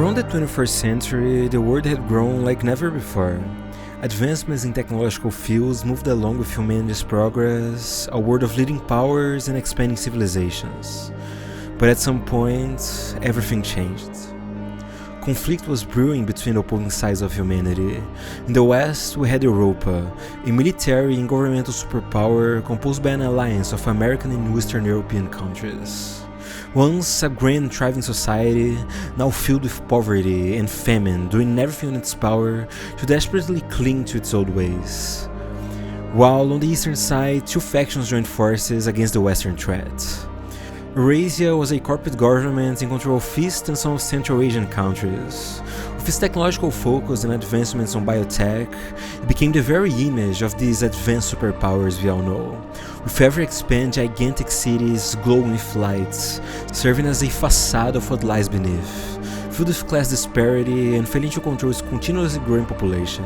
Around the 21st century, the world had grown like never before. Advancements in technological fields moved along with humanity's progress, a world of leading powers and expanding civilizations. But at some point, everything changed. Conflict was brewing between the opposing sides of humanity. In the West, we had Europa, a military and governmental superpower composed by an alliance of American and Western European countries. Once a grand thriving society, now filled with poverty and famine, doing everything in its power to desperately cling to its old ways. While on the eastern side, two factions joined forces against the western threat. Eurasia was a corporate government in control of East and some of Central Asian countries. With its technological focus and advancements on biotech, it became the very image of these advanced superpowers we all know, with ever expand gigantic cities glowing with lights, serving as a facade of what lies beneath, filled with class disparity and failing to control its continuously growing population.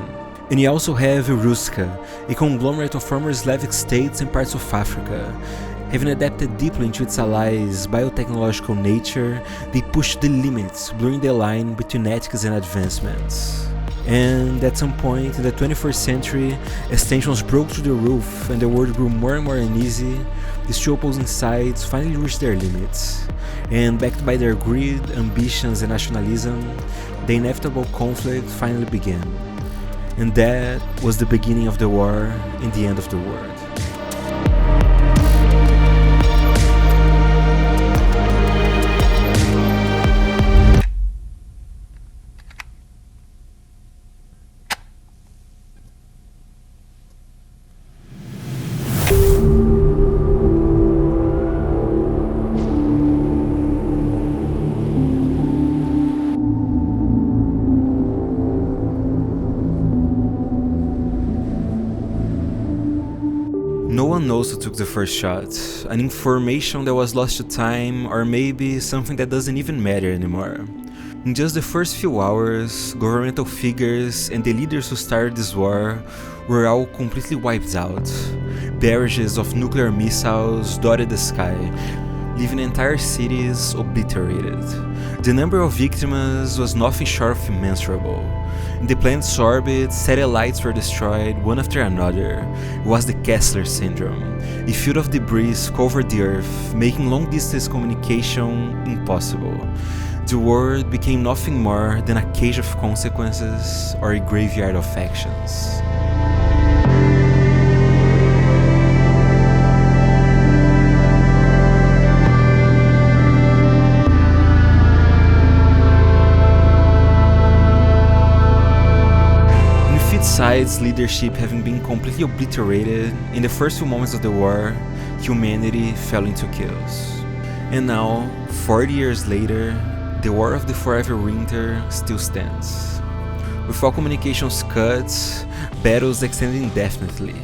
And you also have Ruska, a conglomerate of former Slavic states and parts of Africa. Having adapted deeply into its allies' biotechnological nature, they pushed the limits, blurring the line between ethics and advancements. And at some point in the 21st century, as tensions broke through the roof and the world grew more and more uneasy, these two opposing sides finally reached their limits. And backed by their greed, ambitions and nationalism, the inevitable conflict finally began. And that was the beginning of the war and the end of the world. No one knows who took the first shot, an information that was lost to time, or maybe something that doesn't even matter anymore. In just the first few hours, governmental figures and the leaders who started this war were all completely wiped out. Barrages of nuclear missiles dotted the sky, leaving entire cities obliterated. The number of victims was nothing short of immeasurable. In the planet's orbit, satellites were destroyed one after another. It was the Kessler syndrome. A field of debris covered the Earth, making long-distance communication impossible. The world became nothing more than a cage of consequences or a graveyard of actions. Besides leadership having been completely obliterated, in the first few moments of the war, humanity fell into chaos. And now, 40 years later, the War of the Forever Winter still stands. With all communications cut, battles extended indefinitely.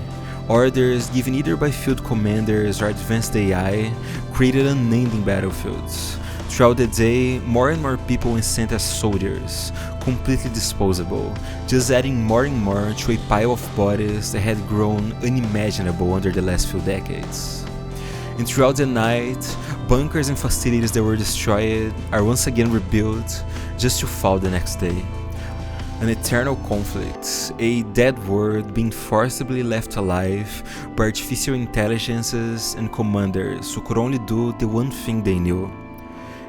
Orders given either by field commanders or advanced AI created unending battlefields. Throughout the day, more and more people were sent as soldiers, completely disposable, just adding more and more to a pile of bodies that had grown unimaginable under the last few decades. And throughout the night, bunkers and facilities that were destroyed are once again rebuilt, just to fall the next day. An eternal conflict, a dead world being forcibly left alive by artificial intelligences and commanders who could only do the one thing they knew.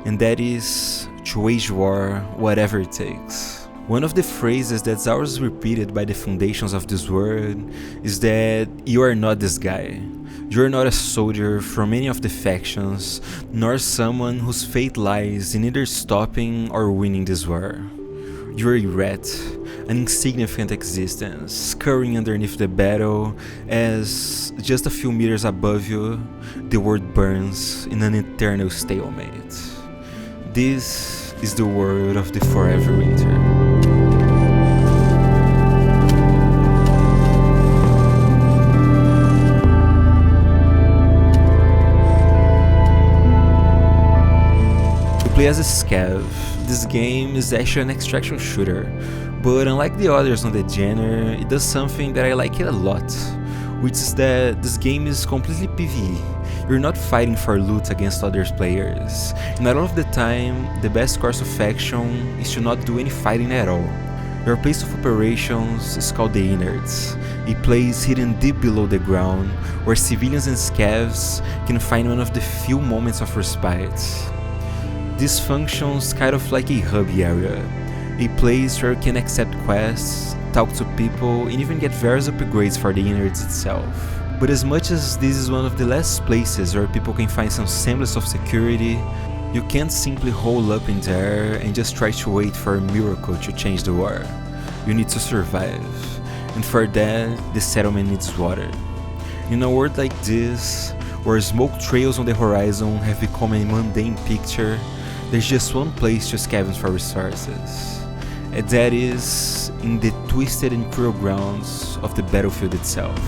And that is to wage war whatever it takes. One of the phrases that's always repeated by the foundations of this world is that you are not this guy. You are not a soldier from any of the factions, nor someone whose fate lies in either stopping or winning this war. You are a rat, an insignificant existence, scurrying underneath the battle as, just a few meters above you, the world burns in an eternal stalemate. This is the world of the Forever Winter. You play as a scav. This game is actually an extraction shooter, but unlike the others on the genre, it does something that I like it a lot, which is that this game is completely PvE. You're not fighting for loot against other players, and a lot of the time, the best course of action is to not do any fighting at all. Your place of operations is called the Innards, a place hidden deep below the ground where civilians and scavs can find one of the few moments of respite. This functions kind of like a hub area, a place where you can accept quests, talk to people, and even get various upgrades for the Innards itself. But as much as this is one of the last places where people can find some semblance of security, you can't simply hole up in there and just try to wait for a miracle to change the war. You need to survive, and for that, the settlement needs water. In a world like this, where smoke trails on the horizon have become a mundane picture, there's just one place to scavenge for resources, and that is in the twisted and cruel grounds of the battlefield itself.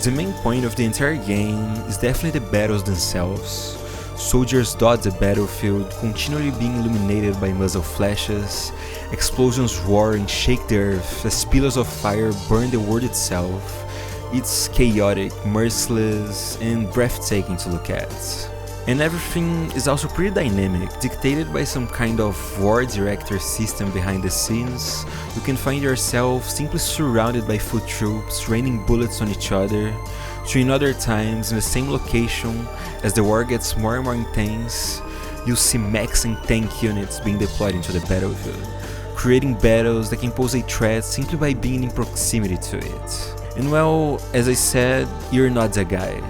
The main point of the entire game is definitely the battles themselves. Soldiers dot the battlefield, continually being illuminated by muzzle flashes, explosions roar and shake the earth as pillars of fire burn the world itself. It's chaotic, merciless, and breathtaking to look at. And everything is also pretty dynamic, dictated by some kind of war director system behind the scenes. You can find yourself simply surrounded by foot troops raining bullets on each other, to in other times in the same location, as the war gets more and more intense, you see mechs and tank units being deployed into the battlefield, creating battles that can pose a threat simply by being in proximity to it. And well, as I said, you're not the guy.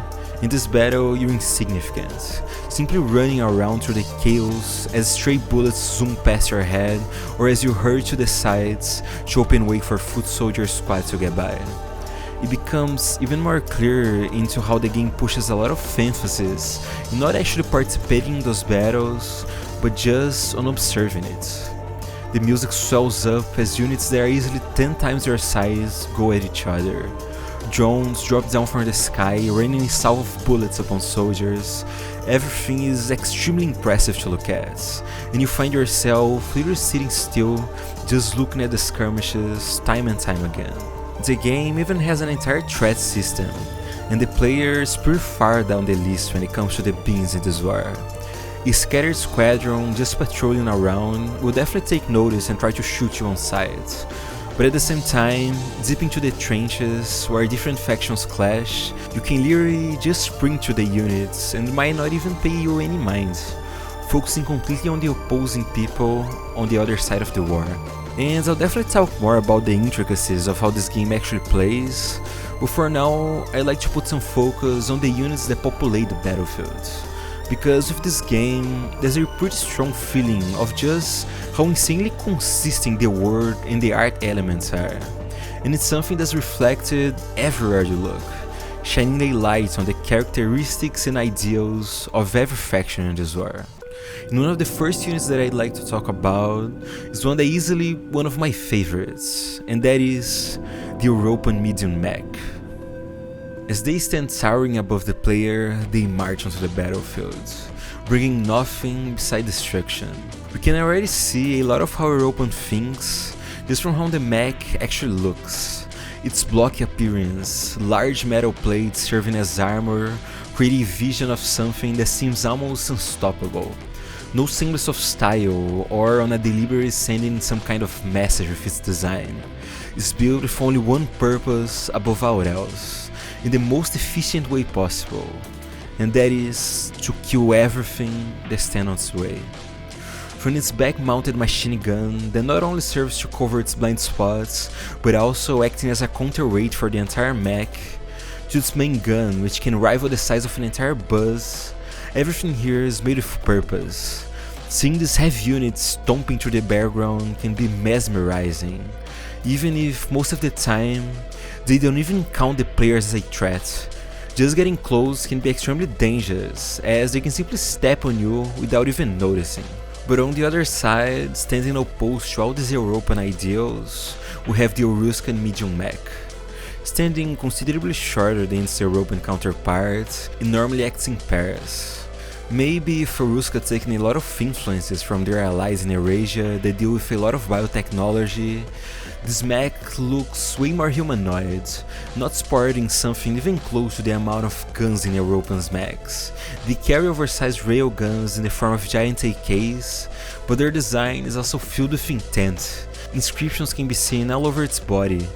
In this battle, you're insignificant, simply running around through the chaos as stray bullets zoom past your head or as you hurry to the sides to open way for foot soldier squad to get by. It becomes even more clear into how the game pushes a lot of emphasis in not actually participating in those battles, but just on observing it. The music swells up as units that are easily 10 times your size go at each other. Drones drop down from the sky, raining a salve of bullets upon soldiers. Everything is extremely impressive to look at, and you find yourself literally sitting still, just looking at the skirmishes time and time again. The game even has an entire threat system, and the player is pretty far down the list when it comes to the beans in this war. A scattered squadron just patrolling around will definitely take notice and try to shoot you on sight. But at the same time, deep into the trenches where different factions clash, you can literally just sprint to the units and might not even pay you any mind, focusing completely on the opposing people on the other side of the war. And I'll definitely talk more about the intricacies of how this game actually plays, but for now I'd like to put some focus on the units that populate the battlefield. Because with this game, there's a pretty strong feeling of just how insanely consistent the world and the art elements are. And it's something that's reflected everywhere you look, shining a light on the characteristics and ideals of every faction in this war. And one of the first units that I'd like to talk about is one that is easily one of my favorites, and that is the European Medium Mech. As they stand towering above the player, they march onto the battlefield, bringing nothing beside destruction. We can already see a lot of how European thinks just from how the mech actually looks. Its blocky appearance, large metal plates serving as armor, create a vision of something that seems almost unstoppable. No semblance of style or on a deliberately sending some kind of message with its design. It's built with only one purpose above all else, in the most efficient way possible, and that is to kill everything that stands on its way. From its back-mounted machine gun that not only serves to cover its blind spots, but also acting as a counterweight for the entire mech, to its main gun which can rival the size of an entire bus, everything here is made with purpose, Seeing these heavy units stomping through the background can be mesmerizing, even if most of the time they don't even count the players as a threat. Just getting close can be extremely dangerous, as they can simply step on you without even noticing. But on the other side, standing opposed to all these European ideals, we have the Etruscan medium mech. Standing considerably shorter than its European counterpart, it normally acts in pairs. Maybe if Etrusca taking a lot of influences from their allies in Eurasia that deal with a lot of biotechnology, this mech looks way more humanoid, not sporting something even close to the amount of guns in European mechs. They carry oversized railguns in the form of giant AKs, but their design is also filled with intent. Inscriptions can be seen all over its body,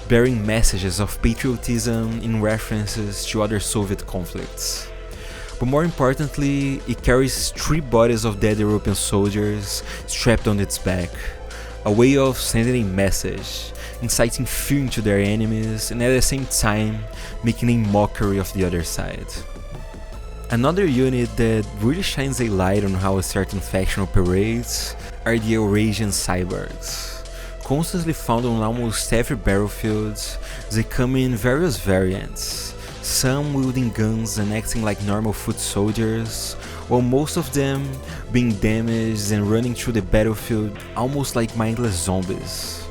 bearing messages of patriotism in references to other Soviet conflicts. But more importantly, it carries 3 bodies of dead European soldiers strapped on its back, a way of sending a message, inciting fear into their enemies and at the same time making a mockery of the other side. Another unit that really shines a light on how a certain faction operates are the Eurasian cyborgs. Constantly found on almost every battlefield, they come in various variants, some wielding guns and acting like normal foot soldiers, while most of them being damaged and running through the battlefield almost like mindless zombies.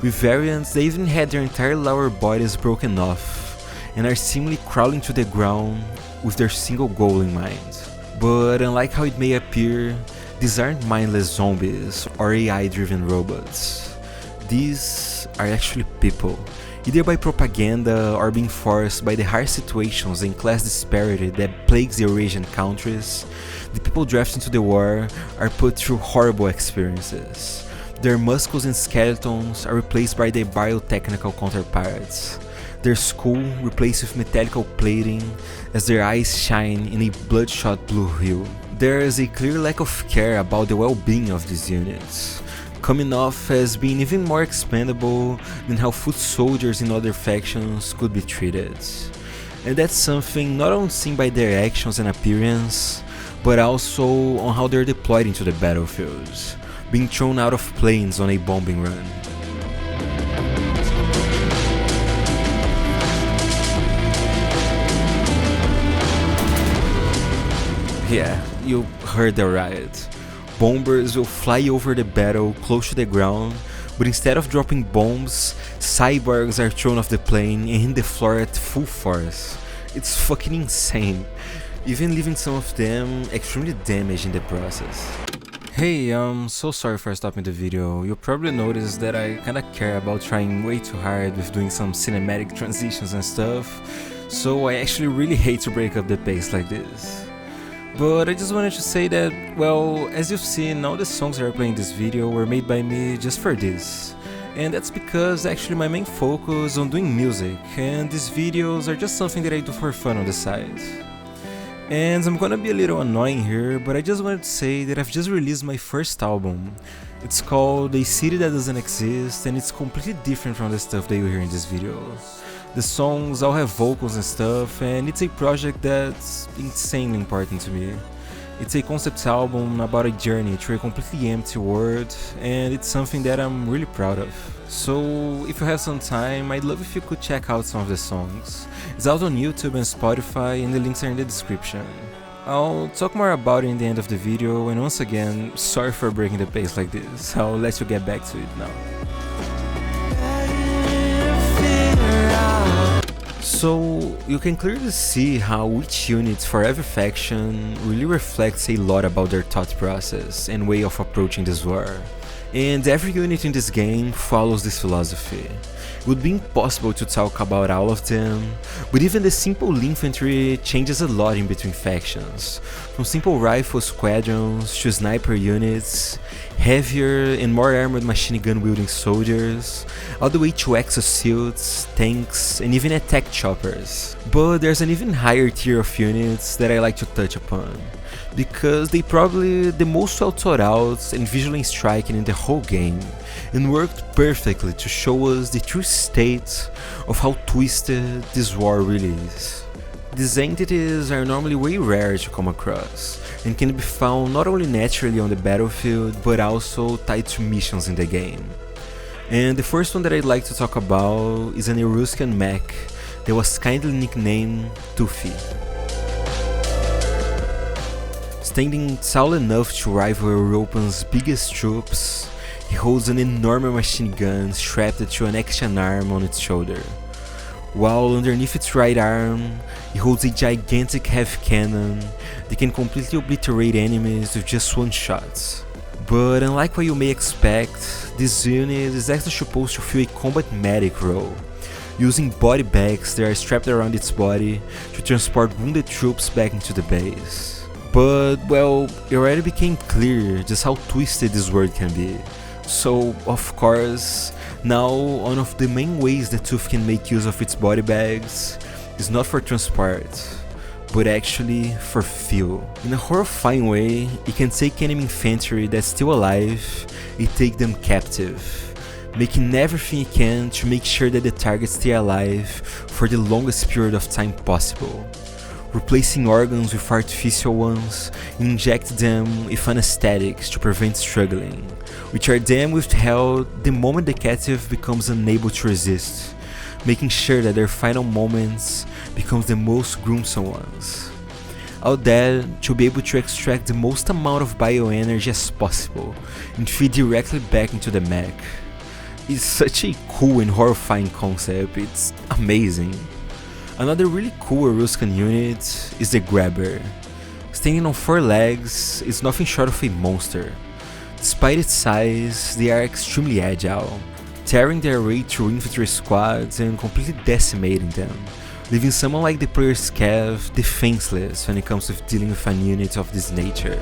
With variants, they even had their entire lower bodies broken off and are seemingly crawling to the ground with their single goal in mind. But unlike how it may appear, these aren't mindless zombies or AI-driven robots. These are actually people, either by propaganda or being forced by the harsh situations and class disparity that plagues the Eurasian countries. The people drafted into the war are put through horrible experiences. Their muscles and skeletons are replaced by their biotechnical counterparts. Their skull replaced with metallical plating as their eyes shine in a bloodshot blue hue. There is a clear lack of care about the well-being of these units, coming off as being even more expendable than how foot soldiers in other factions could be treated. And that's something not only seen by their actions and appearance, but also on how they're deployed into the battlefields, being thrown out of planes on a bombing run. Yeah, you heard that right. Bombers will fly over the battle close to the ground, but instead of dropping bombs, cyborgs are thrown off the plane and hit the floor at full force. It's fucking insane, even leaving some of them extremely damaged in the process. Hey, I'm so sorry for stopping the video. You'll probably notice that I kinda care about trying way too hard with doing some cinematic transitions and stuff, so I actually really hate to break up the pace like this. But I just wanted to say that, well, as you've seen, all the songs that are playing in this video were made by me just for this. And that's because actually my main focus is on doing music, and these videos are just something that I do for fun on the side. And I'm gonna be a little annoying here, but I just wanted to say that I've just released my first album. It's called A City That Doesn't Exist, and it's completely different from the stuff that you hear in this video. The songs all have vocals and stuff, and it's a project that's insanely important to me. It's a concept album about a journey through a completely empty world, and it's something that I'm really proud of. So if you have some time, I'd love if you could check out some of the songs. It's out on YouTube and Spotify, and the links are in the description. I'll talk more about it in the end of the video, and once again, sorry for breaking the pace like this. I'll let you get back to it now. So you can clearly see how each unit for every faction really reflects a lot about their thought process and way of approaching this war. And every unit in this game follows this philosophy. It would be impossible to talk about all of them, but even the simple infantry changes a lot in between factions, from simple rifle squadrons to sniper units, heavier and more armored machine gun wielding soldiers, all the way to exosuits, tanks, and even attack choppers. But there's an even higher tier of units that I like to touch upon, because they probably the most well thought out and visually striking in the whole game, and worked perfectly to show us the true state of how twisted this war really is. These entities are normally way rare to come across, and can be found not only naturally on the battlefield, but also tied to missions in the game. And the first one that I'd like to talk about is an Eruskian mech that was kindly nicknamed Toothy. Standing tall enough to rival Europeans' biggest troops, he holds an enormous machine gun strapped to an action arm on its shoulder, while underneath its right arm, he holds a gigantic heavy cannon that can completely obliterate enemies with just one shot. But unlike what you may expect, this unit is actually supposed to fill a combat medic role, using body bags that are strapped around its body to transport wounded troops back into the base. But, well, it already became clear just how twisted this world can be. So, of course, now one of the main ways that Tooth can make use of its body bags is not for transport, but actually for fuel. In a horrifying way, it can take enemy infantry that's still alive and take them captive, making everything it can to make sure that the targets stay alive for the longest period of time possible, replacing organs with artificial ones and inject them with anesthetics to prevent struggling, which are then withheld the moment the captive becomes unable to resist, making sure that their final moments becomes the most gruesome ones. All that to be able to extract the most amount of bioenergy as possible and feed directly back into the mech. It's such a cool and horrifying concept, it's amazing. Another really cool Eruskian unit is the Grabber. Standing on 4 legs, it's nothing short of a monster. Despite its size, they are extremely agile, tearing their way through infantry squads and completely decimating them, leaving someone like the player Scav defenseless when it comes to dealing with an unit of this nature.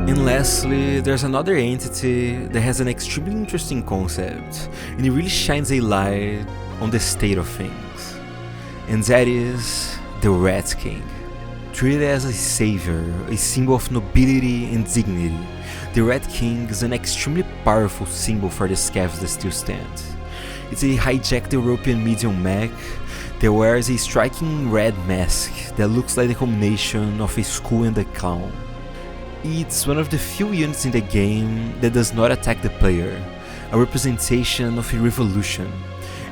And lastly, there's another entity that has an extremely interesting concept, and it really shines a light on the state of things. And that is the Rat King. Treated as a savior, a symbol of nobility and dignity, the Rat King is an extremely powerful symbol for the Scavs that still stand. It's a hijacked European medium mech that wears a striking red mask that looks like the combination of a skull and a clown. It's one of the few units in the game that does not attack the player, a representation of a revolution,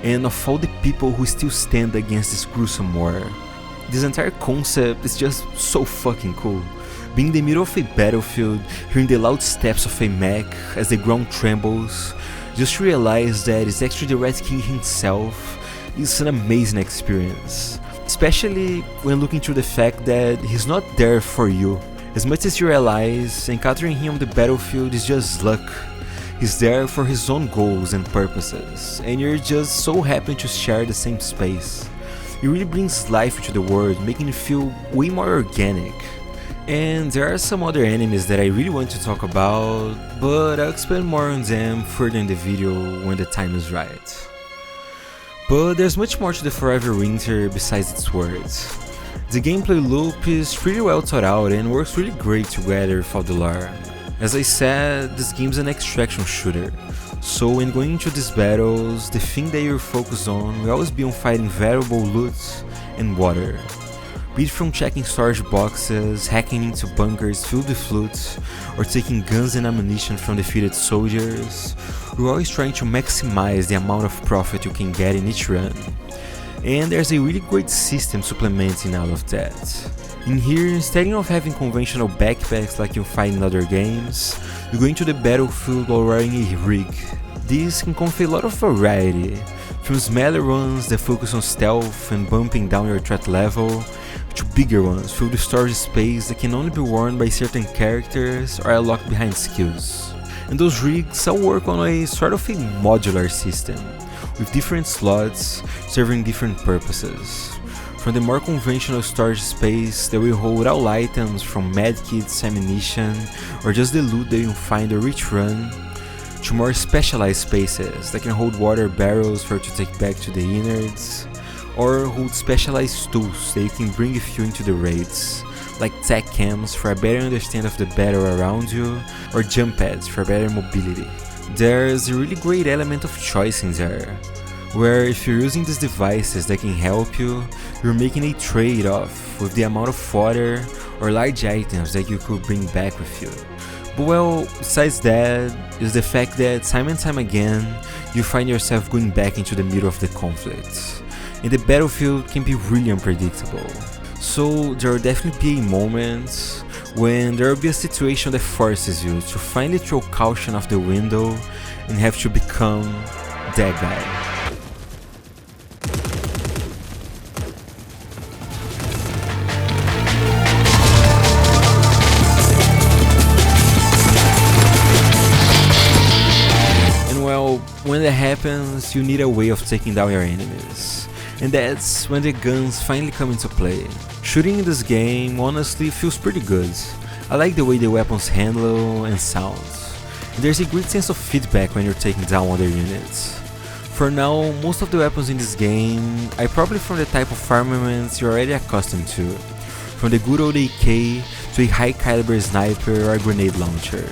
and of all the people who still stand against this gruesome war. This entire concept is just so fucking cool. Being in the middle of a battlefield, hearing the loud steps of a mech as the ground trembles, just to realize that it's actually the Rat King himself is an amazing experience. Especially when looking through the fact that he's not there for you. As much as you realize, encountering him on the battlefield is just luck. He's there for his own goals and purposes, and you're just so happy to share the same space. It really brings life into the world, making it feel way more organic. And there are some other enemies that I really want to talk about, but I'll explain more on them further in the video when the time is right. But there's much more to the Forever Winter besides its words. The gameplay loop is pretty well thought out and works really great together with all the lore. As I said, this game's an extraction shooter, so when going into these battles, the thing that you're focused on will always be on fighting valuable loot and water. Be it from checking storage boxes, hacking into bunkers filled with loot, or taking guns and ammunition from defeated soldiers, you're always trying to maximize the amount of profit you can get in each run. And there's a really great system supplementing all of that. In here, instead of having conventional backpacks like you'll find in other games, you go into the battlefield while wearing a rig. This can come with a lot of variety, from smaller ones that focus on stealth and bumping down your threat level, to bigger ones filled with storage space that can only be worn by certain characters or are locked behind skills. And those rigs all work on a sort of a modular system, with different slots serving different purposes. From the more conventional storage space that will hold all items from medkits, ammunition, or just the loot that you'll find on each run, to more specialized spaces that can hold water barrels for you to take back to the innards, or hold specialized tools that you can bring with you into the raids, like tech cams for a better understanding of the battle around you, or jump pads for better mobility. There's a really great element of choice in there, where if you're using these devices that can help you, you're making a trade-off with the amount of fodder or large items that you could bring back with you. But well, besides that, is the fact that time and time again, you find yourself going back into the middle of the conflict, and the battlefield can be really unpredictable. So there will definitely be moments when there will be a situation that forces you to finally throw caution out the window and have to become that guy. When that happens, you need a way of taking down your enemies, and that's when the guns finally come into play. Shooting in this game honestly feels pretty good. I like the way the weapons handle and sound, and there's a great sense of feedback when you're taking down other units. For now, most of the weapons in this game are probably from the type of armaments you're already accustomed to, from the good old AK to a high caliber sniper or grenade launcher.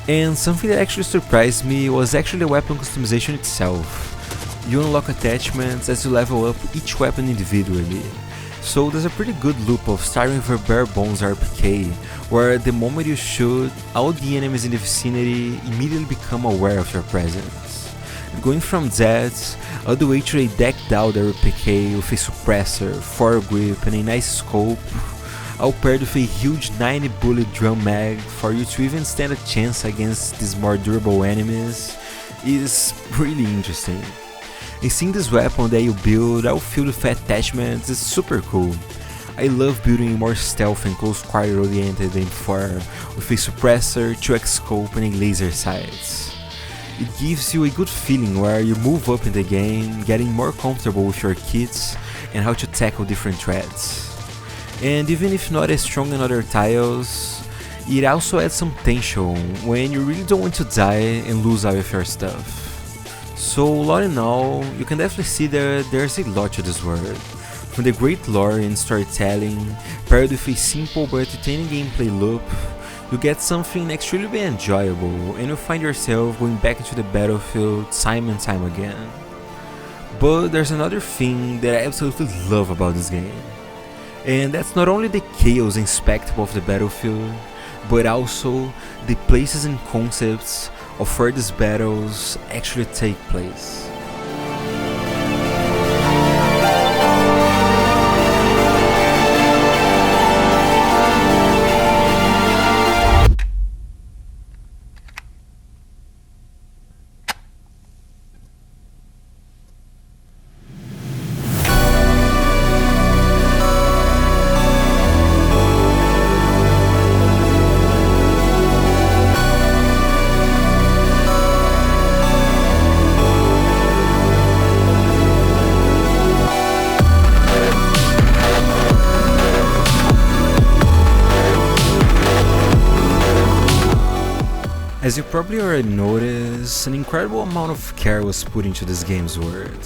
And something that actually surprised me was actually the weapon customization itself. You unlock attachments as you level up each weapon individually. So there's a pretty good loop of starting with a bare bones RPK, where the moment you shoot, all the enemies in the vicinity immediately become aware of your presence. Going from that, all the way to a decked out RPK with a suppressor, foregrip and a nice scope, all paired with a huge 90 bullet drum mag for you to even stand a chance against these more durable enemies is really interesting. And seeing this weapon that you build all filled with attachments is super cool. I love building a more stealth and close quarter oriented M4 with a suppressor, 2x scope and a laser sights. It gives you a good feeling where you move up in the game, getting more comfortable with your kits and how to tackle different threats. And even if not as strong in other tiles, it also adds some tension when you really don't want to die and lose all of your stuff. So all in all, you can definitely see that there's a lot to this world. From the great lore and storytelling, paired with a simple but entertaining gameplay loop, you get something extremely enjoyable and you'll find yourself going back into the battlefield time and time again. But there's another thing that I absolutely love about this game. And that's not only the chaos and spectacle of the battlefield, but also the places and concepts of where these battles actually take place. As you probably already noticed, an incredible amount of care was put into this game's world.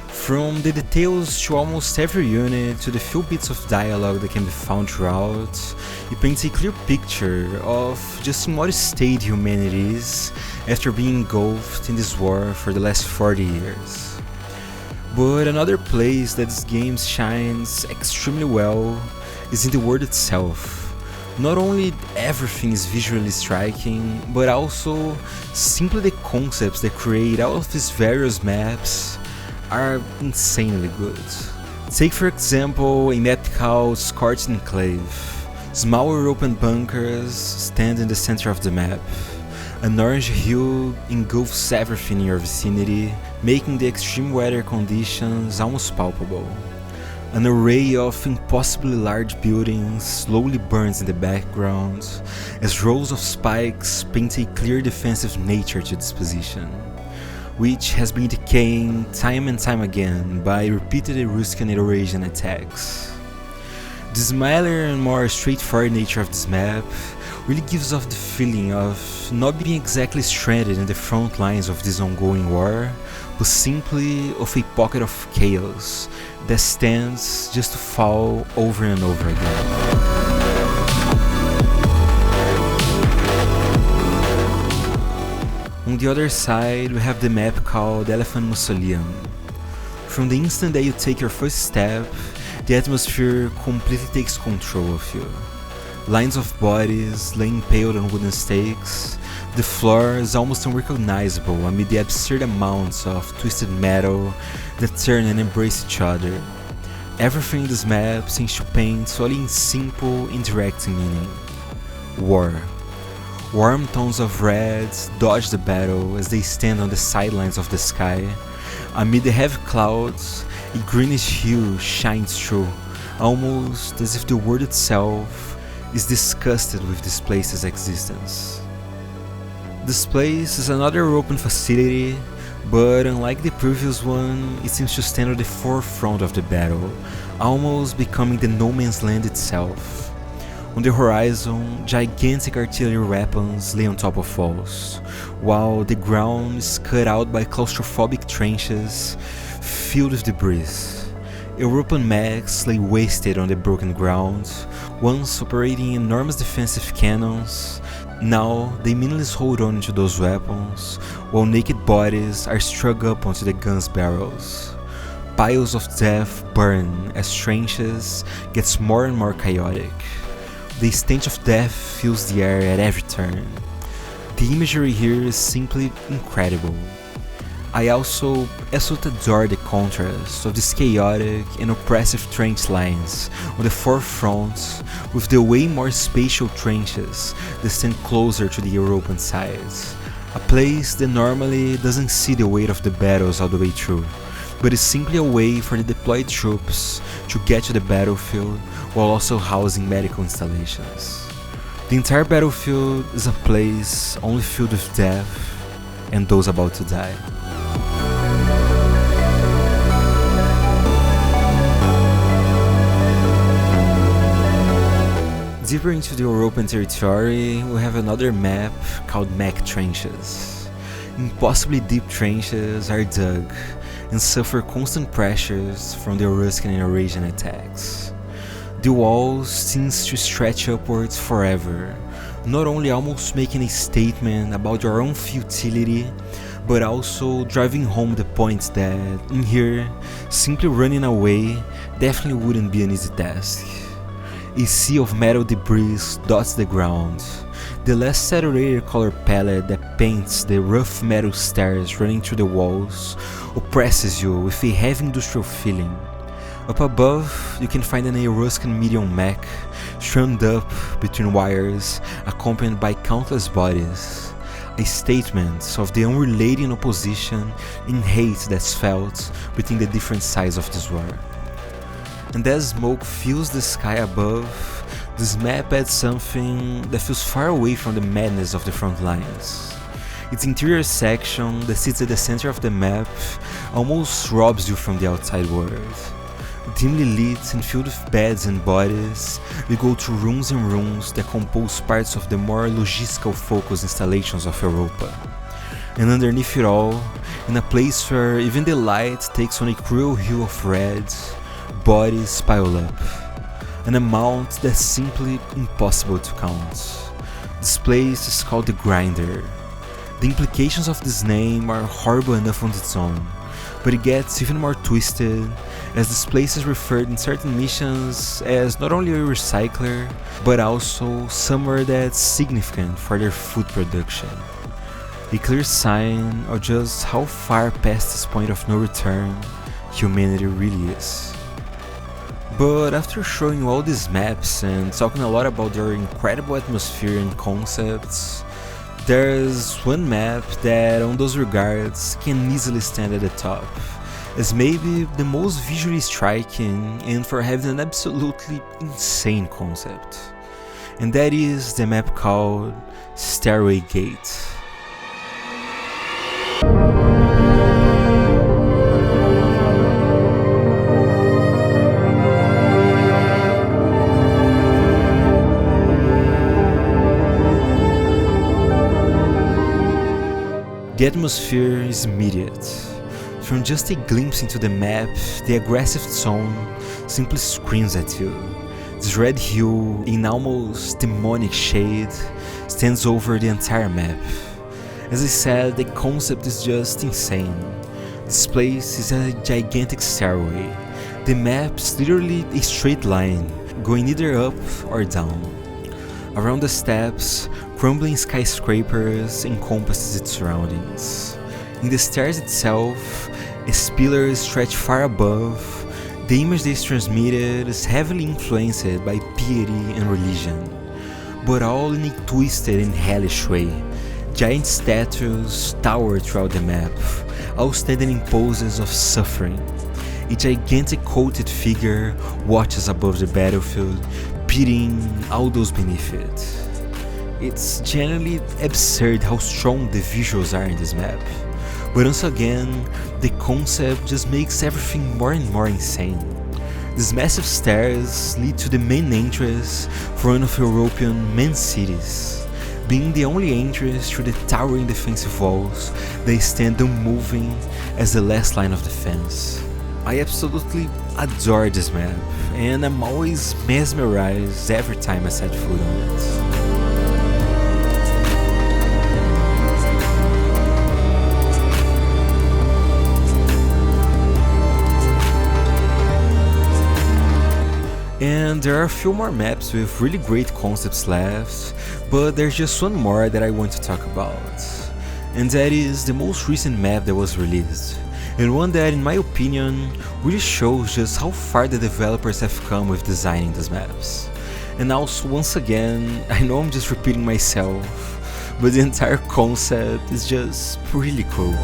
From the details to almost every unit to the few bits of dialogue that can be found throughout, it paints a clear picture of just in what state humanity is after being engulfed in this war for the last 40 years. But another place that this game shines extremely well is in the world itself. Not only everything is visually striking, but also simply the concepts that create out of these various maps are insanely good. Take for example a map called Scorched Enclave. Smaller open bunkers stand in the center of the map. An orange hue engulfs everything in your vicinity, making the extreme weather conditions almost palpable. An array of impossibly large buildings slowly burns in the background, as rows of spikes paint a clear defensive nature to this position, which has been decaying time and time again by repeated Etruscan Eurasian attacks. The milder and more straightforward nature of this map really gives off the feeling of not being exactly stranded in the front lines of this ongoing war, but simply of a pocket of chaos that stands just to fall over and over again. On the other side, we have the map called Elephant Mausoleum. From the instant that you take your first step, the atmosphere completely takes control of you. Lines of bodies laying impaled on wooden stakes, the floor is almost unrecognizable amid the absurd amounts of twisted metal that turn and embrace each other. Everything in this map seems to paint solely in simple, indirect meaning. War. Warm tones of red dodge the battle as they stand on the sidelines of the sky. Amid the heavy clouds, a greenish hue shines through, almost as if the world itself is disgusted with this place's existence. This place is another open facility, but unlike the previous one, it seems to stand at the forefront of the battle, almost becoming the no man's land itself. On the horizon, gigantic artillery weapons lay on top of walls, while the ground is cut out by claustrophobic trenches filled with debris. European mechs lay wasted on the broken ground, once operating enormous defensive cannons. Now they meaningless hold on to those weapons, while naked bodies are strung up onto the guns' barrels. Piles of death burn as trenches gets more and more chaotic. The stench of death fills the air at every turn. The imagery here is simply incredible. I also absolutely adore the contrast of these chaotic and oppressive trench lines on the forefront with the way more spatial trenches that stand closer to the European sides. A place that normally doesn't see the weight of the battles all the way through, but is simply a way for the deployed troops to get to the battlefield while also housing medical installations. The entire battlefield is a place only filled with death and those about to die. Deeper into the European territory, we have another map called Mech Trenches. Impossibly deep trenches are dug and suffer constant pressures from the Etruscan and Eurasian attacks. The walls seem to stretch upwards forever, not only almost making a statement about your own futility, but also driving home the point that, in here, simply running away definitely wouldn't be an easy task. A sea of metal debris dots the ground. The less saturated color palette that paints the rough metal stairs running through the walls oppresses you with a heavy industrial feeling. Up above, you can find an Etruscan medium mech strung up between wires accompanied by countless bodies, a statement of the unrelenting opposition and hate that's felt between the different sides of this war. And as smoke fills the sky above, this map adds something that feels far away from the madness of the front lines. Its interior section that sits at the center of the map almost robs you from the outside world. Dimly lit and filled with beds and bodies, we go through rooms and rooms that compose parts of the more logistical focused installations of Europa. And underneath it all, in a place where even the light takes on a cruel hue of red, bodies pile up, an amount that's simply impossible to count. This place is called the Grinder. The implications of this name are horrible enough on its own, but it gets even more twisted as this place is referred in certain missions as not only a recycler, but also somewhere that's significant for their food production. A clear sign of just how far past this point of no return humanity really is. But after showing all these maps and talking a lot about their incredible atmosphere and concepts, there's one map that on those regards can easily stand at the top, as maybe the most visually striking and for having an absolutely insane concept. And that is the map called Stairway Gate. The atmosphere is immediate. From just a glimpse into the map, the aggressive tone simply screams at you. This red hue, in almost demonic shade, stands over the entire map. As I said, the concept is just insane. This place is a gigantic stairway. The map's literally a straight line, going either up or down. Around the steps, crumbling skyscrapers encompasses its surroundings. In the stairs itself, its pillars stretch far above. The image that is transmitted is heavily influenced by piety and religion, but all in a twisted and hellish way. Giant statues tower throughout the map, all standing in poses of suffering. A gigantic coated figure watches above the battlefield, pitying all those beneath it. It's genuinely absurd how strong the visuals are in this map, but once again, the concept just makes everything more and more insane. These massive stairs lead to the main entrance for one of European main cities, being the only entrance through the towering defensive walls that stand unmoving as the last line of defense. I absolutely adore this map, and I'm always mesmerized every time I set foot on it. And there are a few more maps with really great concepts left, but there's just one more that I want to talk about. And that is the most recent map that was released, and one that, in my opinion, really shows just how far the developers have come with designing these maps. And also, once again, I know I'm just repeating myself, but the entire concept is just really cool.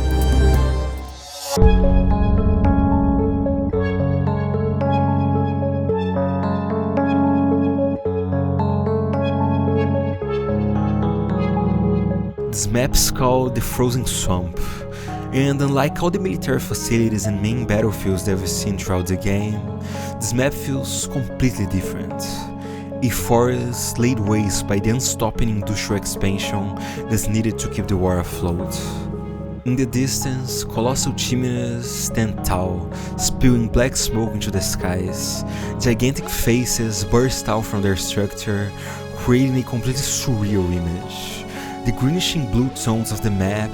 This map's called the Frozen Swamp, and unlike all the military facilities and main battlefields that we've seen throughout the game, this map feels completely different. A forest laid waste by the unstopping industrial expansion that's needed to keep the war afloat. In the distance, colossal chimneys stand tall, spewing black smoke into the skies. Gigantic faces burst out from their structure, creating a completely surreal image. The greenish and blue tones of the map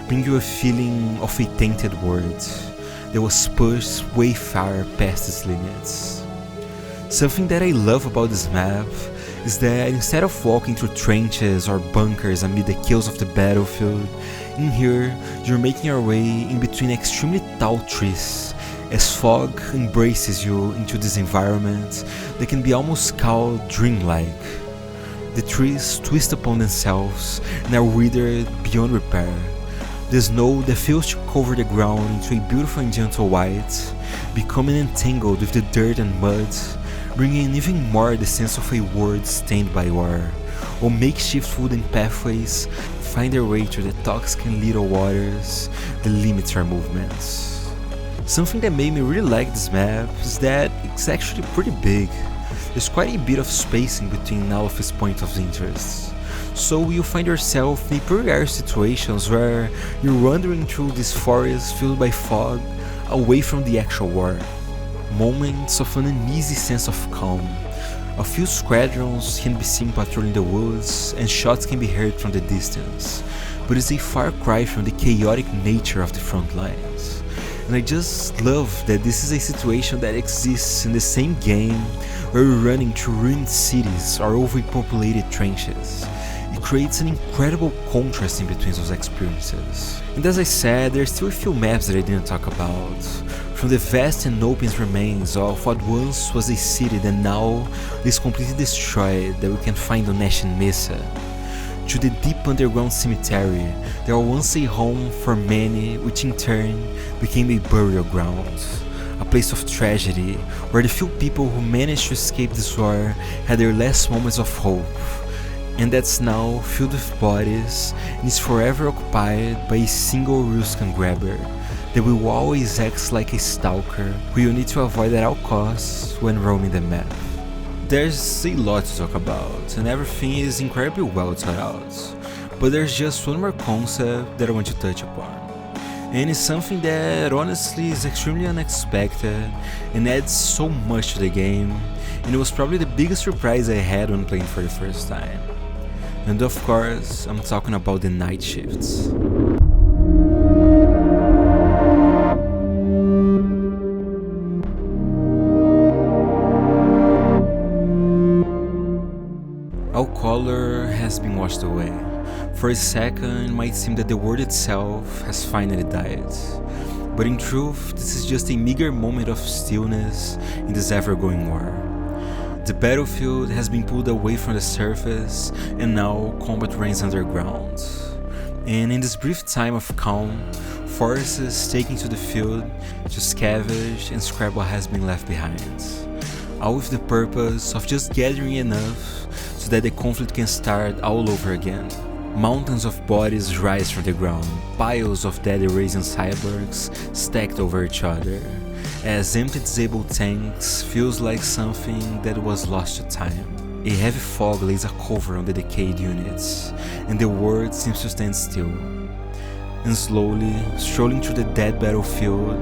bring you a feeling of a tainted world that was pushed way far past its limits. Something that I love about this map is that instead of walking through trenches or bunkers amid the chaos of the battlefield, in here you're making your way in between extremely tall trees, as fog embraces you into this environment that can be almost called dreamlike. The trees twist upon themselves and are withered beyond repair. The snow that fails to cover the ground into a beautiful and gentle white, becoming entangled with the dirt and mud, bringing even more the sense of a world stained by war, while makeshift wooden pathways find their way through the toxic and little waters that limit our movements. Something that made me really like this map is that it's actually pretty big. There's quite a bit of spacing between all of its points of interest, so you find yourself in pretty rare situations where you're wandering through this forest filled by fog away from the actual war. Moments of an uneasy sense of calm. A few squadrons can be seen patrolling the woods and shots can be heard from the distance, but it's a far cry from the chaotic nature of the front lines. And I just love that this is a situation that exists in the same game where we're running through ruined cities or overpopulated trenches. It creates an incredible contrast in between those experiences. And as I said, there's still a few maps that I didn't talk about. From the vast and open remains of what once was a city that now is completely destroyed that we can find on Ashen Mesa, to the deep underground cemetery that was once a home for many, which in turn became a burial ground. A place of tragedy, where the few people who managed to escape this war had their last moments of hope, and that's now filled with bodies and is forever occupied by a single Ruskan grabber that will always act like a stalker who you need to avoid at all costs when roaming the map. There's a lot to talk about, and everything is incredibly well thought out, but there's just one more concept that I want to touch upon. And it's something that honestly is extremely unexpected and adds so much to the game, and it was probably the biggest surprise I had when playing for the first time. And of course, I'm talking about the night shifts. All color has been washed away. For a second, it might seem that the world itself has finally died. But in truth, this is just a meager moment of stillness in this ever-going war. The battlefield has been pulled away from the surface, and now combat reigns underground. And in this brief time of calm, forces taken to the field to scavenge and scrap what has been left behind, all with the purpose of just gathering enough so that the conflict can start all over again. Mountains of bodies rise from the ground, piles of dead Eurasian cyborgs stacked over each other, as empty disabled tanks feels like something that was lost to time. A heavy fog lays a cover on the decayed units, and the world seems to stand still. And slowly, strolling through the dead battlefield,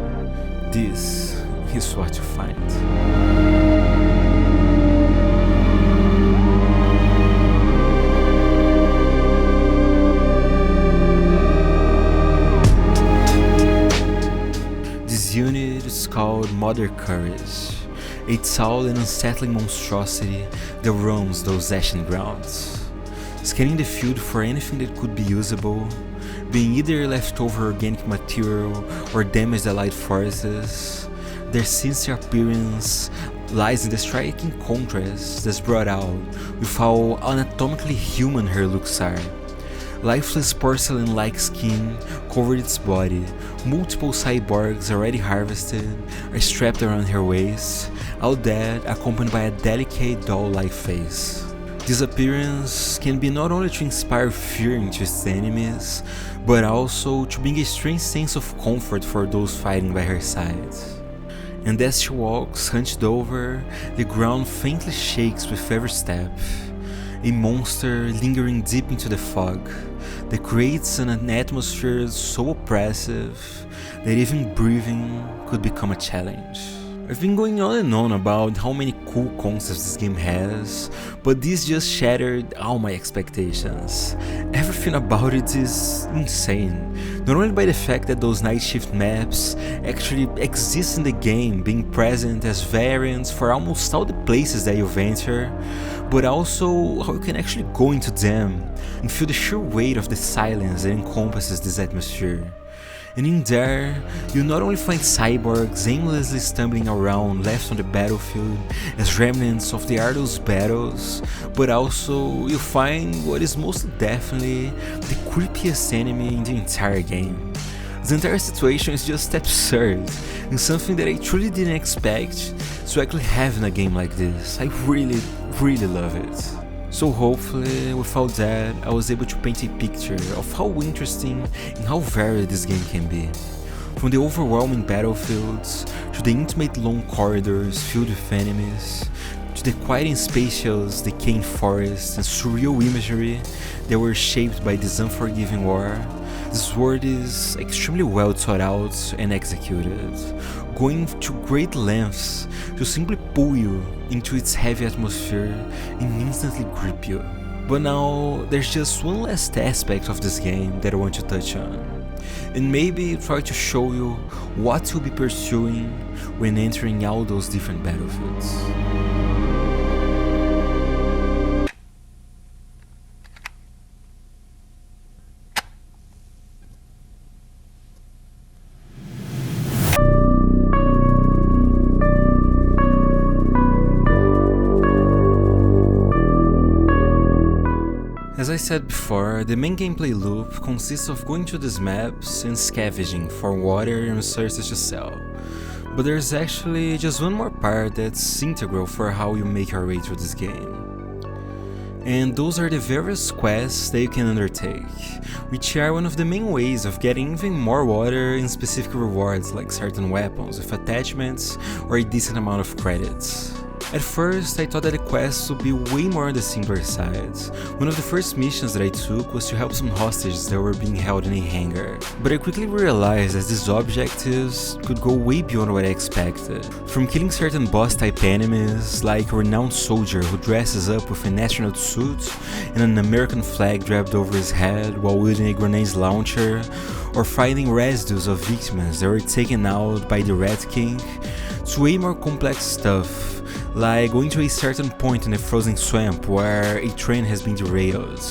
this is what you find. This unit is called Mother Courage, a tall and unsettling monstrosity that roams those ashen grounds, scanning the field for anything that could be usable, being either leftover organic material or damaged allied forces. Their sinister appearance lies in the striking contrast that's brought out with how anatomically human her looks are. Lifeless porcelain-like skin covered its body, multiple cyborgs already harvested are strapped around her waist, all that accompanied by a delicate doll-like face. This appearance can be not only to inspire fear into its enemies, but also to bring a strange sense of comfort for those fighting by her side. And as she walks hunched over, the ground faintly shakes with every step, a monster lingering deep into the fog that creates an atmosphere so oppressive that even breathing could become a challenge. I've been going on and on about how many cool concepts this game has, but this just shattered all my expectations. Everything about it is insane, not only by the fact that those night shift maps actually exist in the game, being present as variants for almost all the places that you venture, but also how you can actually go into them and feel the sheer weight of the silence that encompasses this atmosphere. And in there, you not only find cyborgs aimlessly stumbling around left on the battlefield as remnants of the Ardos battles, but also you find what is most definitely the creepiest enemy in the entire game. The entire situation is just absurd, and something that I truly didn't expect to actually have in a game like this. I really love it. So hopefully, with all that, I was able to paint a picture of how interesting and how varied this game can be. From the overwhelming battlefields, to the intimate long corridors filled with enemies, to the quiet and spacious decaying forests and surreal imagery that were shaped by this unforgiving war, this world is extremely well thought out and executed, going to great lengths to simply pull you into its heavy atmosphere and instantly grip you. But now, there's just one last aspect of this game that I want to touch on, and maybe try to show you what you'll be pursuing when entering all those different battlefields. As I said before, the main gameplay loop consists of going to these maps and scavenging for water and resources to sell. But there's actually just one more part that's integral for how you make your way through this game. And those are the various quests that you can undertake, which are one of the main ways of getting even more water and specific rewards like certain weapons with attachments or a decent amount of credits. At first, I thought that the quests would be way more on the simpler side. One of the first missions that I took was to help some hostages that were being held in a hangar, but I quickly realized that these objectives could go way beyond what I expected. From killing certain boss-type enemies, like a renowned soldier who dresses up with an astronaut suit and an American flag draped over his head while wielding a grenade launcher, or finding residues of victims that were taken out by the Red King, to way more complex stuff, like going to a certain point in a frozen swamp where a train has been derailed,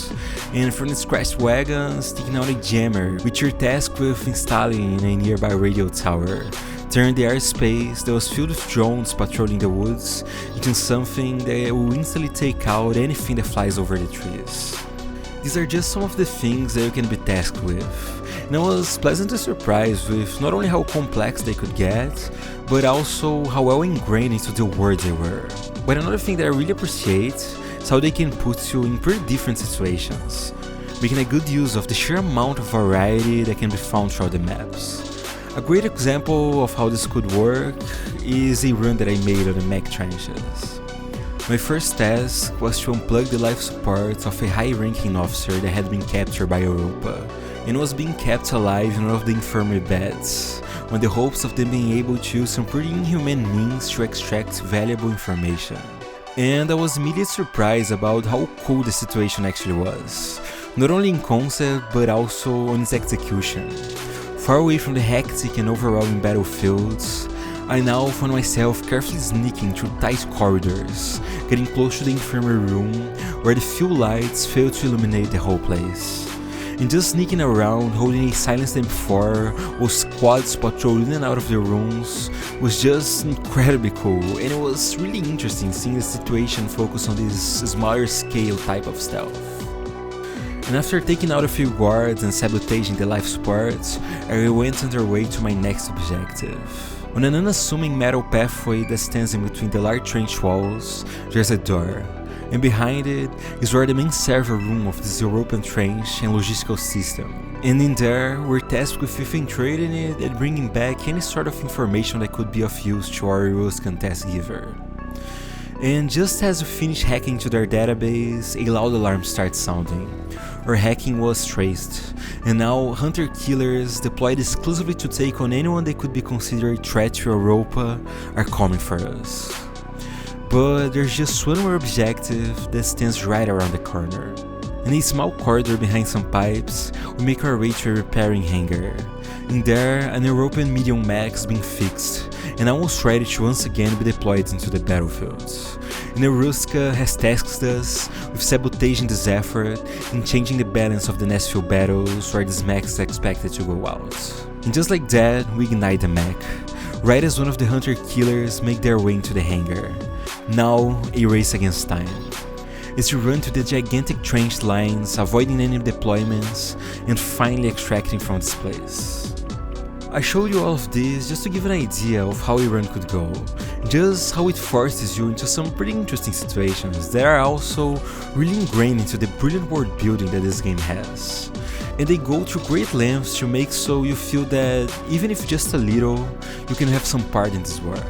and from the scratched wagons taking out a jammer which you're tasked with installing in a nearby radio tower, turning the airspace that was filled with drones patrolling the woods into something that will instantly take out anything that flies over the trees. These are just some of the things that you can be tasked with, and I was pleasantly surprised with not only how complex they could get, but also how well ingrained into the world they were. But another thing that I really appreciate is how they can put you in pretty different situations, making a good use of the sheer amount of variety that can be found throughout the maps. A great example of how this could work is a run that I made on the mech trenches. My first task was to unplug the life support of a high-ranking officer that had been captured by Europa, and was being kept alive in one of the infirmary beds, with the hopes of them being able to use some pretty inhumane means to extract valuable information. And I was immediately surprised about how cool the situation actually was, not only in concept but also on its execution. Far away from the hectic and overwhelming battlefields, I now found myself carefully sneaking through tight corridors, getting close to the infirmary room where the few lights failed to illuminate the whole place. And just sneaking around holding a silenced M4 while squads patrol in and out of the rooms was just incredibly cool, and it was really interesting seeing the situation focus on this smaller scale type of stealth. And after taking out a few guards and sabotaging the life support, I went underway to my next objective. On an unassuming metal pathway that stands in between the large trench walls, there's a door, and behind it is where the main server room of this European trench and logistical system. And in there, we're tasked with infiltrating it and bringing back any sort of information that could be of use to our Euroscan task giver. And just as we finish hacking to their database, a loud alarm starts sounding. Our hacking was traced, and now hunter-killers deployed exclusively to take on anyone that could be considered a threat to Europa are coming for us. But there's just one more objective that stands right around the corner. In a small corridor behind some pipes, we make our way to a repairing hangar. In there, an European medium mech is being fixed, and almost ready to once again be deployed into the battlefield. And Ruska has tasked us with sabotaging this effort and changing the balance of the next few battles where this mech is expected to go out. And just like that, we ignite the mech, right as one of the hunter-killers make their way into the hangar. Now, a race against time. Is to run to the gigantic trench lines, avoiding enemy deployments, and finally extracting from this place. I showed you all of this just to give an idea of how a run could go, just how it forces you into some pretty interesting situations that are also really ingrained into the brilliant world building that this game has. And they go through great lengths to make so you feel that, even if just a little, you can have some part in this world.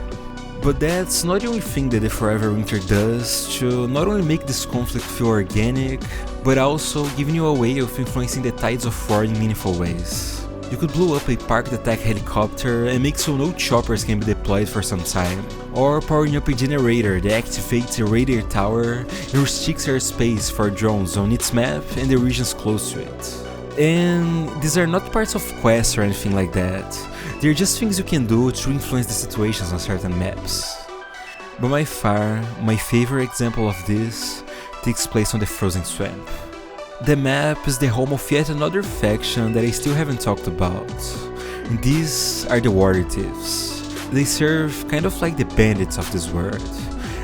But that's not the only thing that the Forever Winter does to not only make this conflict feel organic, but also giving you a way of influencing the tides of war in meaningful ways. You could blow up a parked attack helicopter and make so no choppers can be deployed for some time, or powering up a generator that activates a radar tower and restricts airspace for drones on its map and the regions close to it. And these are not parts of quests or anything like that, they're just things you can do to influence the situations on certain maps. But by far, my favorite example of this takes place on the Frozen Swamp. The map is the home of yet another faction that I still haven't talked about, and these are the Water Thieves. They serve kind of like the bandits of this world,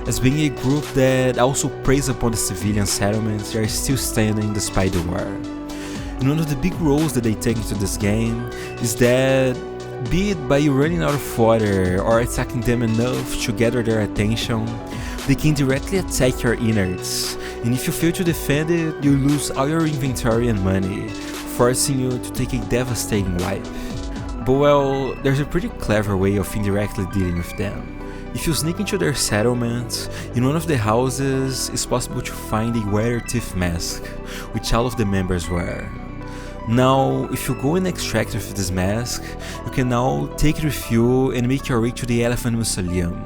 as being a group that also preys upon the civilian settlements that are still standing despite the war. And one of the big roles that they take into this game is that, be it by running out of water or attacking them enough to gather their attention, they can directly attack your innards, and if you fail to defend it, you lose all your inventory and money, forcing you to take a devastating wipe. But well, there's a pretty clever way of indirectly dealing with them, If you sneak into their settlement, in one of the houses it's possible to find a wire teeth mask, which all of the members wear. Now, if you go and extract with this mask, you can now take it with you and make your way to the Elephant Mausoleum,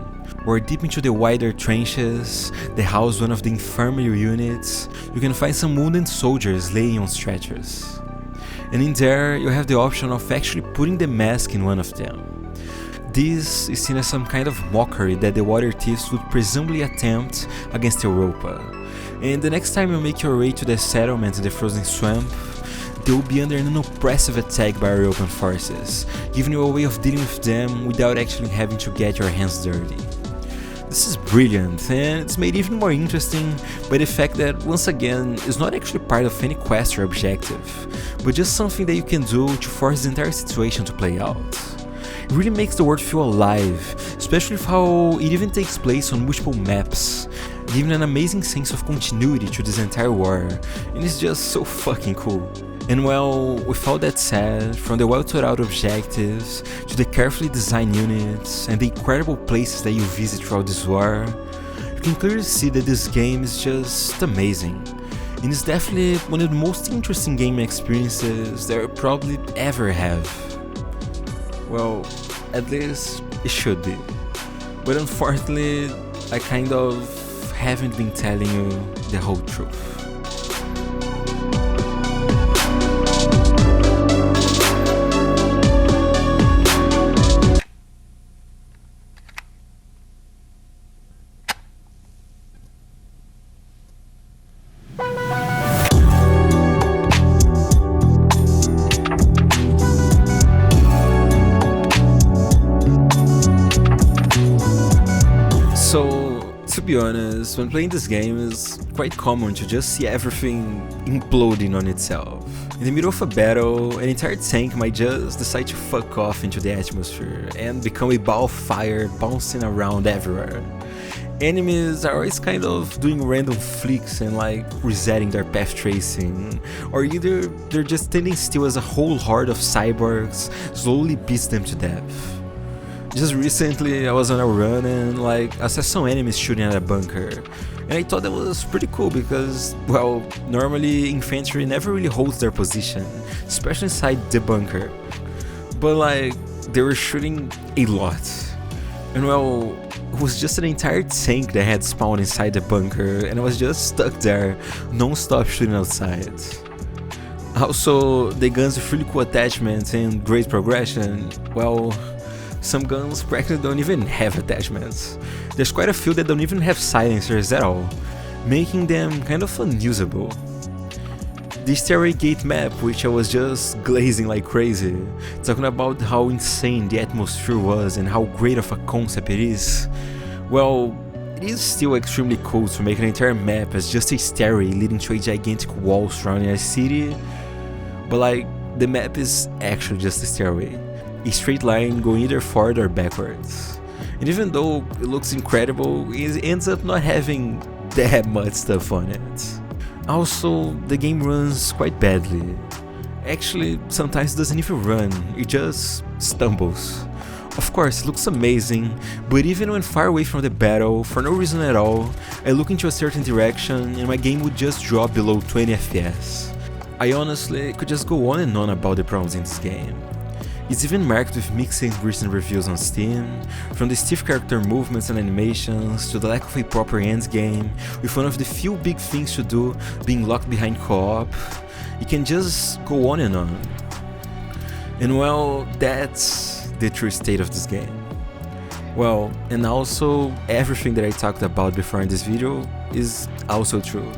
where deep into the wider trenches, they house one of the infirmary units, you can find some wounded soldiers laying on stretchers. And in there, you have the option of actually putting the mask in one of them. This is seen as some kind of mockery that the water thieves would presumably attempt against Europa. And the next time you make your way to the settlement in the frozen swamp, they will be under an oppressive attack by European forces, giving you a way of dealing with them without actually having to get your hands dirty. This is brilliant, and it's made even more interesting by the fact that, once again, it's not actually part of any quest or objective, but just something that you can do to force the entire situation to play out. It really makes the world feel alive, especially with how it even takes place on multiple maps, giving an amazing sense of continuity to this entire war, and it's just so fucking cool. And well, with all that said, from the well thought out objectives, to the carefully designed units, and the incredible places that you visit throughout this war, you can clearly see that this game is just amazing. And it's definitely one of the most interesting gaming experiences that I'll probably ever have. Well, at least it should be. But unfortunately, I kind of haven't been telling you the whole truth. So, to be honest, when playing this game, it's quite common to just see everything imploding on itself. In the middle of a battle, an entire tank might just decide to fuck off into the atmosphere and become a ball of fire bouncing around everywhere. Enemies are always kind of doing random flicks and like resetting their path tracing, or either they're just standing still as a whole horde of cyborgs slowly beats them to death. Just recently I was on a run and like I saw some enemies shooting at a bunker, and I thought that was pretty cool because, well, normally infantry never really holds their position, especially inside the bunker, but like they were shooting a lot, and well, it was just an entire tank that had spawned inside the bunker and I was just stuck there non-stop shooting outside. Also, the guns with really cool attachments and great progression, well, some guns practically don't even have attachments. There's quite a few that don't even have silencers at all, making them kind of unusable. The Stairway Gate map, which I was just glazing like crazy, talking about how insane the atmosphere was and how great of a concept it is, well, it is still extremely cool to make an entire map as just a stairway leading to a gigantic wall surrounding a city, but like, the map is actually just a stairway. A straight line going either forward or backwards. And even though it looks incredible, it ends up not having that much stuff on it. Also, the game runs quite badly. Actually, sometimes it doesn't even run, it just stumbles. Of course, it looks amazing, but even when far away from the battle, for no reason at all, I look into a certain direction and my game would just drop below 20 FPS. I honestly could just go on and on about the problems in this game. It's even marked with mixed and recent reviews on Steam, from the stiff character movements and animations to the lack of a proper endgame, with one of the few big things to do being locked behind co-op. You can just go on and on. And well, that's the true state of this game. Well, and also everything that I talked about before in this video is also true.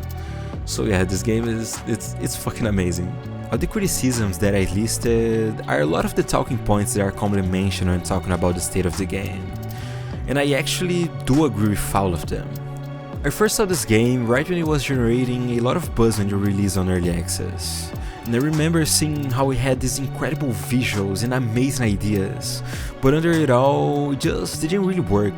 So yeah, this game it's fucking amazing. All the criticisms that I listed are a lot of the talking points that are commonly mentioned when talking about the state of the game, and I actually do agree with all of them. I first saw this game right when it was generating a lot of buzz when it released on early access, and I remember seeing how it had these incredible visuals and amazing ideas, but under it all, it just didn't really work,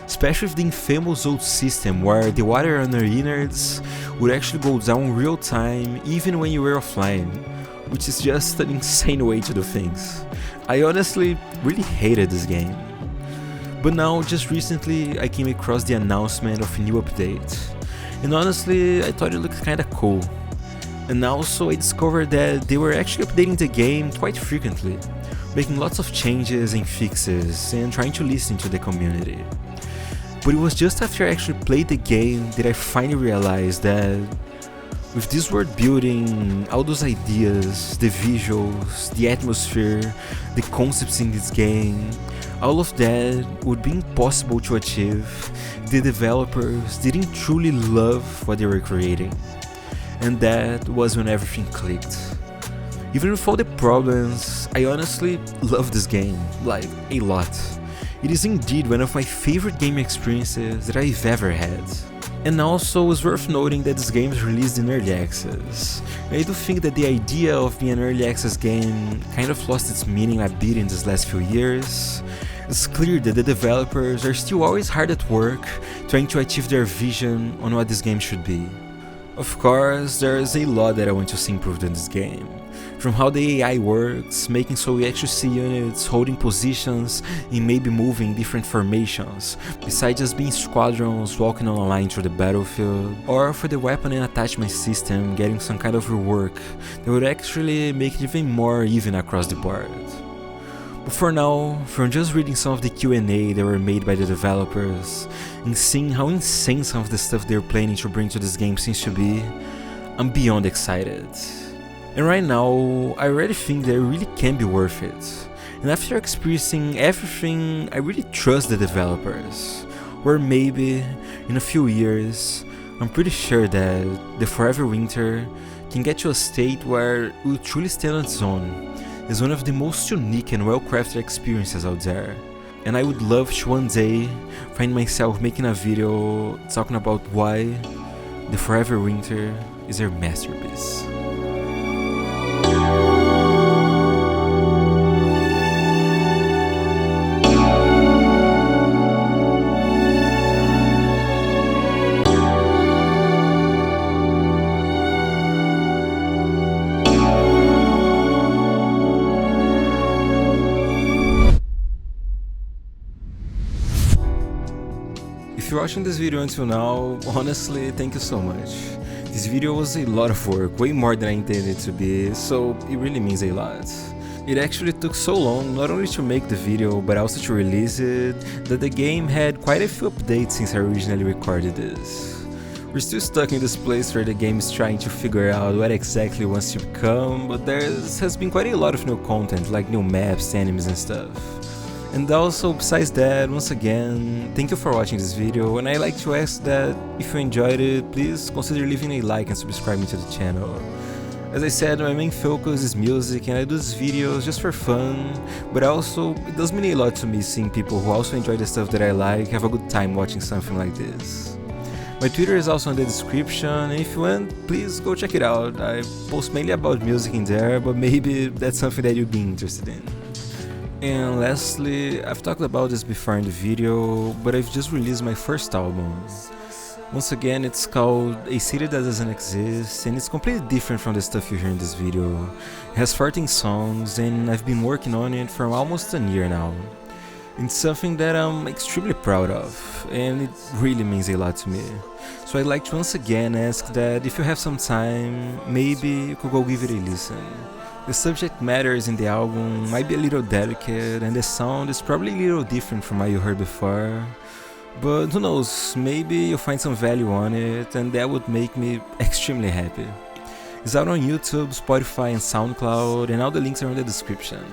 especially with the infamous old system where the water on your innards would actually go down real time even when you were offline, which is just an insane way to do things. I honestly really hated this game. But now, just recently, I came across the announcement of a new update, and honestly, I thought it looked kinda cool. And also, I discovered that they were actually updating the game quite frequently, making lots of changes and fixes, and trying to listen to the community. But it was just after I actually played the game that I finally realized that with this world building, all those ideas, the visuals, the atmosphere, the concepts in this game, all of that would be impossible to achieve if the developers didn't truly love what they were creating. And that was when everything clicked. Even with all the problems, I honestly love this game, like a lot. It is indeed one of my favorite game experiences that I've ever had. And also, it's worth noting that this game is released in early access. I do think that the idea of being an early access game kind of lost its meaning a bit in these last few years. It's clear that the developers are still always hard at work trying to achieve their vision on what this game should be. Of course, there's a lot that I want to see improved in this game. From how the AI works, making so we actually see units holding positions and maybe moving different formations, besides just being squadrons walking on a line through the battlefield, or for the weapon and attachment system getting some kind of rework that would actually make it even more even across the board. But for now, from just reading some of the Q&A that were made by the developers, and seeing how insane some of the stuff they're planning to bring to this game seems to be, I'm beyond excited. And right now, I already think that it really can be worth it. And after experiencing everything, I really trust the developers. Or maybe, in a few years, I'm pretty sure that the Forever Winter can get to a state where it will truly stand on its own. It's one of the most unique and well-crafted experiences out there. And I would love to one day find myself making a video talking about why the Forever Winter is a masterpiece. If you're watching this video until now, honestly, thank you so much. This video was a lot of work, way more than I intended it to be, so it really means a lot. It actually took so long not only to make the video, but also to release it, that the game had quite a few updates since I originally recorded this. We're still stuck in this place where the game is trying to figure out what exactly it wants to become, but there has been quite a lot of new content, like new maps, enemies and stuff. And also, besides that, once again, thank you for watching this video, and I'd like to ask that if you enjoyed it, please consider leaving a like and subscribing to the channel. As I said, my main focus is music and I do these videos just for fun, but also it does mean a lot to me seeing people who also enjoy the stuff that I like have a good time watching something like this. My Twitter is also in the description, and if you want, please go check it out. I post mainly about music in there, but maybe that's something that you'd be interested in. And lastly, I've talked about this before in the video, but I've just released my first album. Once again, it's called A City That Doesn't Exist, and it's completely different from the stuff you hear in this video. It has 14 songs, and I've been working on it for almost a year now. It's something that I'm extremely proud of, and it really means a lot to me. So I'd like to once again ask that if you have some time, maybe you could go give it a listen. The subject matters in the album might be a little delicate, and the sound is probably a little different from what you heard before. But who knows, maybe you'll find some value on it, and that would make me extremely happy. It's out on YouTube, Spotify and SoundCloud, and all the links are in the description.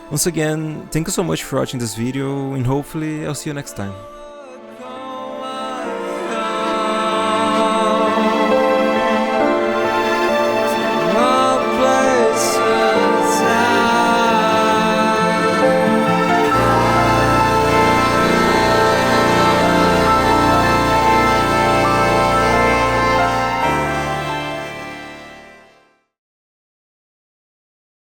Once again, thank you so much for watching this video, and hopefully I'll see you next time.